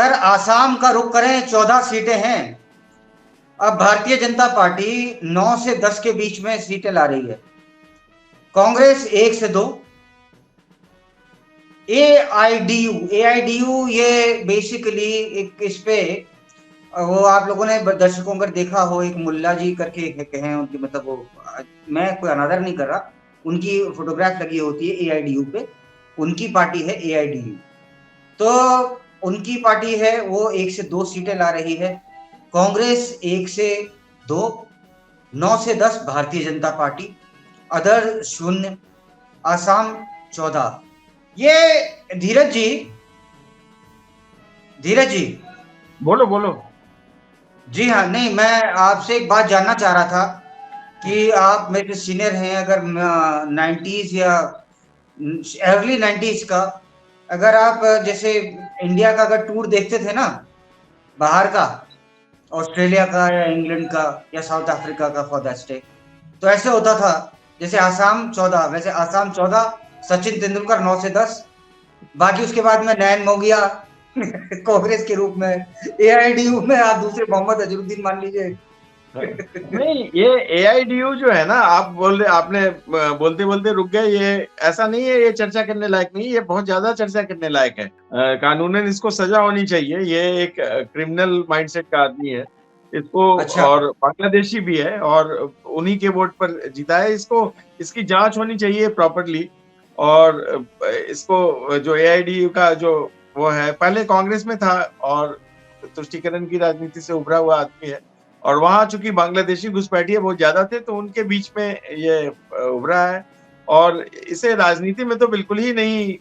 Sir Assam का रुख करें, 14 सीटें हैं। अब भारतीय जनता पार्टी 9 से 10 के बीच में सीटें ला रही है, कांग्रेस 1 से 2। एआईडीयू ये बेसिकली एक इस पे वो आप लोगों ने दर्शकों अगर देखा हो, एक मुल्ला जी करके एक हैं उनकी, मतलब वो, मैं कोई अनादर नहीं कर रहा, उनकी फोटोग्राफ लगी होती है एआईडीयू पे, उनकी पार्टी है एआईडीयू। तो उनकी पार्टी है वो 1 से 2 सीटें ला रही है, कांग्रेस 1 से 2, 9 से 10 भारतीय जनता पार्टी, अदर 0, आसाम 14। ये धीरज जी बोलो बोलो। जी हाँ, नहीं मैं आपसे एक बात जानना चाह रहा था कि आप मेरे सीनियर हैं, अगर 90s या अर्ली 90s का, अगर आप जैसे इंडिया का अगर टूर देखते थे ना, बाहर का, ऑस्ट्रेलिया का या इंग्लैंड का या साउथ अफ्रीका का फॉर दैट स्टे, तो ऐसे होता था जैसे आसाम 14, वैसे आसाम 14, सचिन तेंदुलकर 9 से 10, बाकी उसके बाद में नयन मोगिया कांग्रेस के रूप में, एआईडीयू में आप दूसरे मोहम्मद अजरुद्दीन मान लीजिए। नहीं, ये एआईडीयू जो है ना, आपने बोलते बोलते रुक गए। ये ऐसा नहीं है, ये चर्चा करने लायक नहीं, ये बहुत ज्यादा चर्चा करने लायक है। कानूनन इसको सजा होनी चाहिए। ये एक क्रिमिनल माइंडसेट का आदमी है इसको, अच्छा, और बांग्लादेशी भी है, और उन्हीं के वोट पर जीता है। इसकी जांच होनी चाहिए प्रॉपरली। और इसको जो एआईडीयू का जो वो है, पहले कांग्रेस में था और तुष्टीकरण की राजनीति से उभरा हुआ आदमी है, और वहां चूंकि बांग्लादेशी घुसपैठिए बहुत ज्यादा थे तो उनके बीच में ये उभरा है। और इसे राजनीति में तो बिल्कुल ही नहीं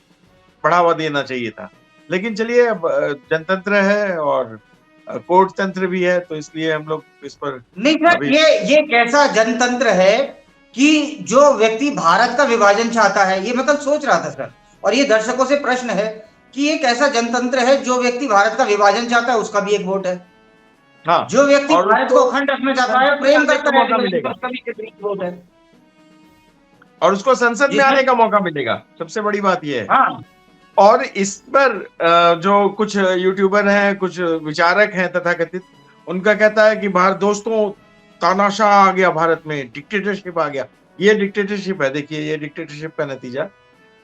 बढ़ावा देना चाहिए था। लेकिन चलिए, अब जनतंत्र है और कोर्ट तंत्र भी है, तो इसलिए हम लोग इस पर नहीं सर, अभी ये कैसा जनतंत्र है कि जो व्यक्ति भारत का विभाजन चाहता है, ये मतलब सोच रहा था सर, और ये दर्शकों से प्रश्न है कि ये कैसा जनतंत्र है, जो व्यक्ति भारत का विभाजन चाहता है उसका भी एक वोट है, हाँ, जो व्यक्ति और भारत को उसको अखंड रखना चाहता है, संसद में प्रेम आने का करता है मौका मिलेगा, उसका भी एक वोट है। और उसको संसद जी में आने सर। का मौका मिलेगा। सबसे बड़ी बात यह है। हाँ और इस पर जो कुछ यूट्यूबर हैं, कुछ विचारक हैं तथाकथित, उनका कहता है कि भारत दोस्तों, तानाशाह आ गया, भारत में डिक्टेटरशिप आ गया। ये डिक्टेटरशिप है। देखिए, ये डिक्टेटरशिप का नतीजा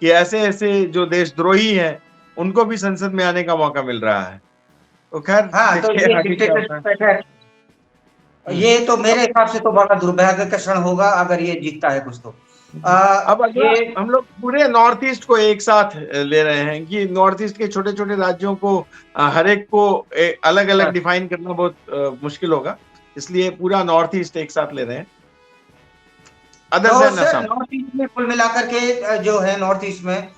कि ऐसे ऐसे जो देशद्रोही हैं उनको भी संसद में आने का मौका मिल रहा है। तो खैर, हाँ, तो देखिए ये आगे क्या होता है। डिक्टेटरशिप है। हम्म। ये तो मेरे अब हिसाब से तो बड़ा दुर्भाग्य का क्षण होगा अगर ये जीतता है कुछ तो। अब अगला ये हम लोग पूरे नॉर्थ ईस्ट को एक साथ ले रहे हैं कि नॉर्थ ईस्ट के छोटे छोटे राज्यों को हर एक को अलग अलग डिफाइन करना बहुत मुश्किल होगा, इसलिए पूरा नॉर्थ ईस्ट एक साथ ले रहे हैं, अदर तो than sir Assam. North east में कुल मिलाकर के जो है नॉर्थ ईस्ट में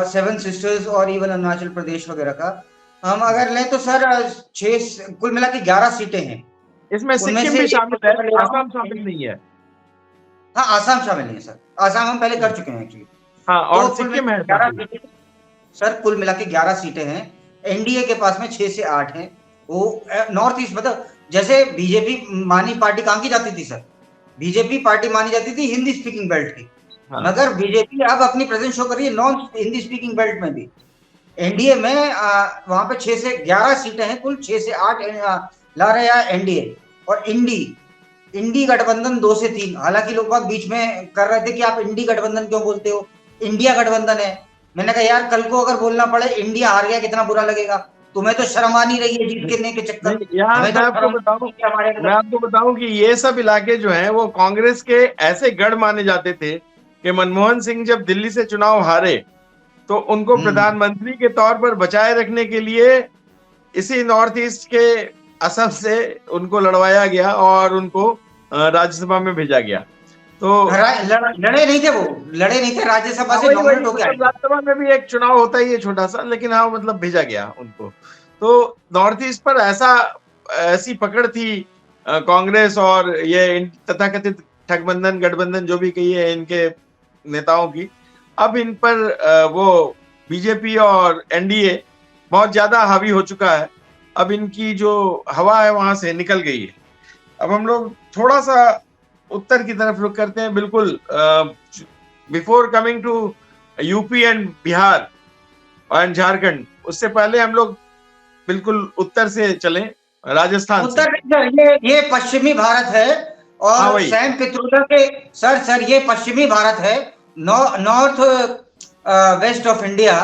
सेवन सिस्टर्स और इवन अरुणाचल प्रदेश वगैरह का हम अगर लें तो सर 6 कुल मिला के 11 सीटें हैं। इसमें उनमें सिक्किम से भी एक शामिल है, मैं ले रहा आसाम शामिल हूँ। नहीं है। हाँ, आसाम शामिल नहीं है सर, आसाम हम पहले कर चुके हैं एक्चुअली। हाँ, तो और कुल मिला सिक्किम है के 11 शामिल। सीटें, सर कुल मिला के 11 सीटें हैं। एनडीए के पास में 6 से 8 हैं। वो नॉर्थ ईस्ट मतलब जैसे बीजेपी मानी पार्टी कहाँ की जाती थी सर, बीजेपी पार्टी मानी जाती थी हिंदी स्पीकिंग बेल्ट की, हाँ, मगर बीजेपी अब अपनी प्रेजेंस शो कर रही है नॉन हिंदी स्पीकिंग बेल्ट में भी। एनडीए में वहां पे 6 से 11 सीटें हैं, कुल 6 से 8 ला रहे हैं एनडीए। और इंडी इंडी गठबंधन 2 से 3, हालांकि लोग बाग बीच में कर रहे थे कि आप इंडी गठबंधन क्यों बोलते हो, इंडिया गठबंधन है। मैंने कहा यार कल को अगर बोलना पड़े इंडिया हार गया कितना बुरा लगेगा, तुम्हें तो शर्म आ नहीं रही है जीत गिरने के चक्कर, नहीं, यहाँ हमें तो शर्म हमारे मैं आपको बताऊं कि ये सब इलाके जो हैं वो कांग्रेस के ऐसे गढ़ माने जाते थे कि मनमोहन सिंह जब दिल्ली से चुनाव हारे तो उनको प्रधानमंत्री के तौर पर बचाए रखने के लिए इसी नॉर्थ ईस्ट के असम से उनको लड़वाया गया और उनको राज्यसभा में भेजा गया। तो लड़े नहीं थे, वो लड़े नहीं थे, राज्यसभा हाँ, से वही वही नॉमिनेट होके आए मतलब थे। राज्यसभा में भी एक चुनाव होता ही है छोटा सा, लेकिन हाँ मतलब भेजा गया उनको। तो नॉर्थ ईस्ट पर ऐसी पकड़ थी कांग्रेस और ये तथाकथित ठगबंधन गठबंधन जो भी कही है इनके नेताओं की। अब इन पर वो बीजेपी और एनडीए बहुत ज्यादा हावी हो चुका है। अब इनकी जो हवा है वहां से निकल गई है। अब हम लोग थोड़ा सा उत्तर की तरफ रुख करते हैं, बिल्कुल before coming to UP and Bihar and Jharkhand, उससे पहले हम लोग बिल्कुल उत्तर से चलें, राजस्थान से। उत्तर नहीं सर, ये पश्चिमी भारत है। हाँ और वही। सैम पित्रोदा के सर ये पश्चिमी भारत है, नॉर्थ वेस्ट ऑफ इंडिया।